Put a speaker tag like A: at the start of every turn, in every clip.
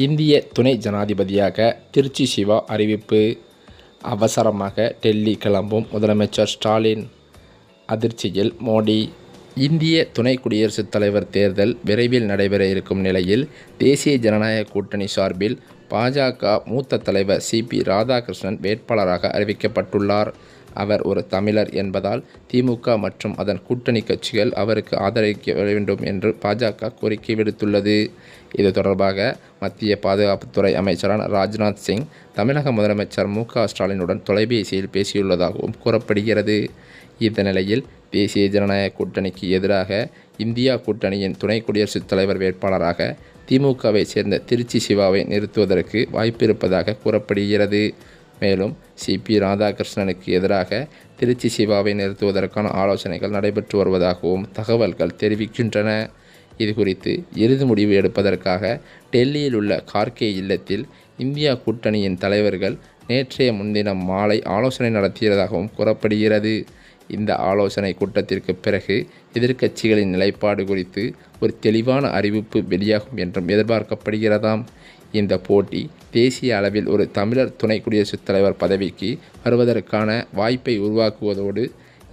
A: இந்திய துணை ஜனாதிபதியாக திருச்சி சிவா அறிவிப்பு. அவசரமாக டெல்லி கிளம்பும் முதலமைச்சர் ஸ்டாலின். அதிர்ச்சியில் மோடி. இந்திய துணை குடியரசுத் தலைவர் தேர்தல் விரைவில் நடைபெற இருக்கும் நிலையில் தேசிய ஜனநாயக கூட்டணி சார்பில் பாஜக மூத்த தலைவர் சி.பி. ராதாகிருஷ்ணன் வேட்பாளராக அறிவிக்கப்பட்டுள்ளார். அவர் ஒரு தமிழர் என்பதால் திமுக மற்றும் அதன் கூட்டணி கட்சிகள் அவருக்கு ஆதரிக்க வேண்டும் என்று பாஜக கோரிக்கை விடுத்துள்ளது. இது தொடர்பாக மத்திய பாதுகாப்புத்துறை அமைச்சரான ராஜ்நாத் சிங் தமிழக முதலமைச்சர் மு.க. ஸ்டாலினுடன் தொலைபேசியில் பேசியுள்ளதாகவும் கூறப்படுகிறது. இந்த நிலையில் தேசிய ஜனநாயக கூட்டணிக்கு எதிராக இந்தியா கூட்டணியின் துணை குடியரசுத் தலைவர் வேட்பாளராக திமுகவை சேர்ந்த திருச்சி சிவாவை நிறுத்துவதற்கு வாய்ப்பிருப்பதாக கூறப்படுகிறது. மேலும் சி.பி. ராதாகிருஷ்ணனுக்கு எதிராக திருச்சி சிவாவை நிறுத்துவதற்கான ஆலோசனைகள் நடைபெற்று வருவதாகவும் தகவல்கள் தெரிவிக்கின்றன. இதுகுறித்து இறுதி முடிவு எடுப்பதற்காக டெல்லியில் உள்ள கார்கே இல்லத்தில் இந்தியா கூட்டணியின் தலைவர்கள் நேற்றைய முன்தினம் மாலை ஆலோசனை நடத்தியதாகவும் கூறப்படுகிறது. இந்த ஆலோசனை கூட்டத்திற்கு பிறகு எதிர்க்கட்சிகளின் நிலைப்பாடு குறித்து ஒரு தெளிவான அறிவிப்பு வெளியாகும் என்றும் எதிர்பார்க்கப்படுகிறதாம். இந்த போட்டி தேசிய அளவில் ஒரு தமிழர் துணை குடியரசுத் தலைவர் பதவிக்கு வருவதற்கான வாய்ப்பை உருவாக்குவதோடு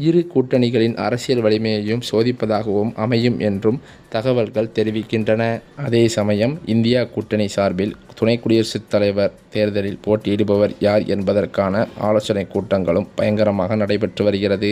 A: இரு கூட்டணிகளின் அரசியல் வலிமையையும் சோதிப்பதாகவும் அமையும் என்றும் தகவல்கள் தெரிவிக்கின்றன. அதே சமயம் இந்தியா கூட்டணி சார்பில் துணை குடியரசுத் தலைவர் தேர்தலில் போட்டியிடுபவர் யார் என்பதற்கான ஆலோசனை கூட்டங்களும் பயங்கரமாக நடைபெற்று வருகிறது.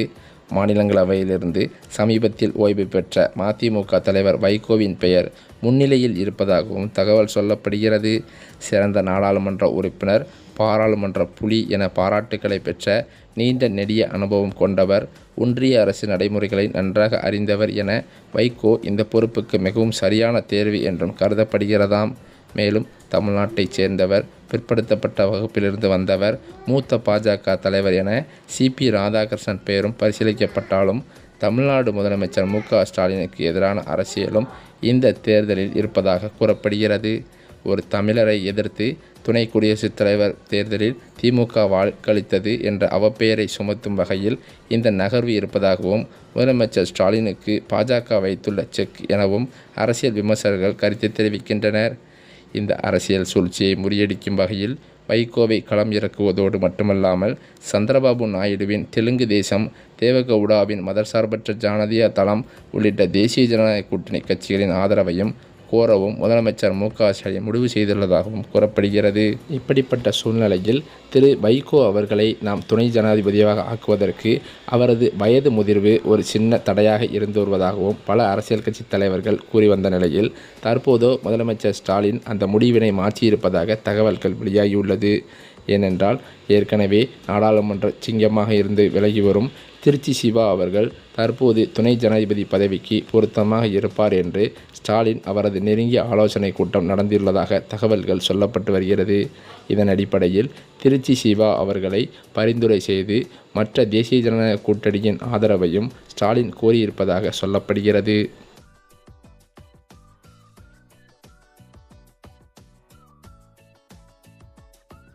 A: மாநிலங்களவையிலிருந்து சமீபத்தில் ஓய்வு பெற்ற மதிமுக தலைவர் வைகோவின் பெயர் முன்னிலையில் இருப்பதாகவும் தகவல் சொல்லப்படுகிறது. சிறந்த நாடாளுமன்ற உறுப்பினர், பாராளுமன்ற புலி என பாராட்டுக்களை பெற்ற நீண்ட நெடிய அனுபவம் கொண்டவர், ஒன்றிய அரசு நடைமுறைகளை நன்றாக அறிந்தவர் என வைகோ இந்த பொறுப்புக்கு மிகவும் சரியான தேர்வு என்றும் கருதப்படுகிறதாம். மேலும் தமிழ்நாட்டைச் சேர்ந்தவர், பிற்படுத்தப்பட்ட வகுப்பிலிருந்து வந்தவர், மூத்த பாஜக தலைவர் என சி.பி. ராதாகிருஷ்ணன் பெயரும் பரிசீலிக்கப்பட்டாலும் தமிழ்நாடு முதலமைச்சர் மு.க. ஸ்டாலினுக்கு எதிரான அரசியலும் இந்த தேர்தலில் இருப்பதாக கூறப்படுகிறது. ஒரு தமிழரை எதிர்த்து துணை குடியரசுத் தலைவர் தேர்தலில் திமுக வாக்களித்தது என்ற அவப்பெயரை சுமத்தும் வகையில் இந்த நகர்வு இருப்பதாகவும் முதலமைச்சர் ஸ்டாலினுக்கு பாஜக வைத்துள்ள செக் எனவும் அரசியல் விமர்சகர்கள் கருத்து தெரிவிக்கின்றனர். இந்த அரசியல் சூழ்ச்சியை முறியடிக்கும் வகையில் வைகோவை களம் இறக்குவதோடு மட்டுமல்லாமல் சந்திரபாபு நாயுடுவின் தெலுங்கு தேசம், தேவகவுடாவின் மதசார்பற்ற ஜனதா தளம் உள்ளிட்ட தேசிய ஜனநாயக கூட்டணி கட்சிகளின் ஆதரவையும் கோரவும் முதலமைச்சர் மு.க. ஸ்டாலின் முடிவு செய்துள்ளதாகவும் கூறப்படுகிறது. இப்படிப்பட்ட சூழ்நிலையில் திரு வைகோ அவர்களை நாம் துணை ஜனாதிபதியாக ஆக்குவதற்கு அவரது வயது முதிர்வு ஒரு சின்ன தடையாக இருந்து வருவதாகவும் பல அரசியல் கட்சி தலைவர்கள் கூறி வந்த நிலையில் தற்போது முதலமைச்சர் ஸ்டாலின் அந்த முடிவினை மாற்றியிருப்பதாக தகவல்கள் வெளியாகியுள்ளது. ஏனென்றால் ஏற்கனவே நாடாளுமன்ற சிங்கமாக இருந்து விலகி வரும் திருச்சி சிவா அவர்கள் தற்போது துணை ஜனாதிபதி பதவிக்கு பொருத்தமாக இருப்பார் என்று ஸ்டாலின் அவரது நெருங்கிய ஆலோசனை கூட்டம் நடந்துள்ளதாக தகவல்கள் சொல்லப்பட்டு வருகிறது. இதன் அடிப்படையில் திருச்சி சிவா அவர்களை பரிந்துரை செய்து மற்ற தேசிய ஜனநாயக கூட்டணியின் ஆதரவையும் ஸ்டாலின் கோரியிருப்பதாக சொல்லப்படுகிறது.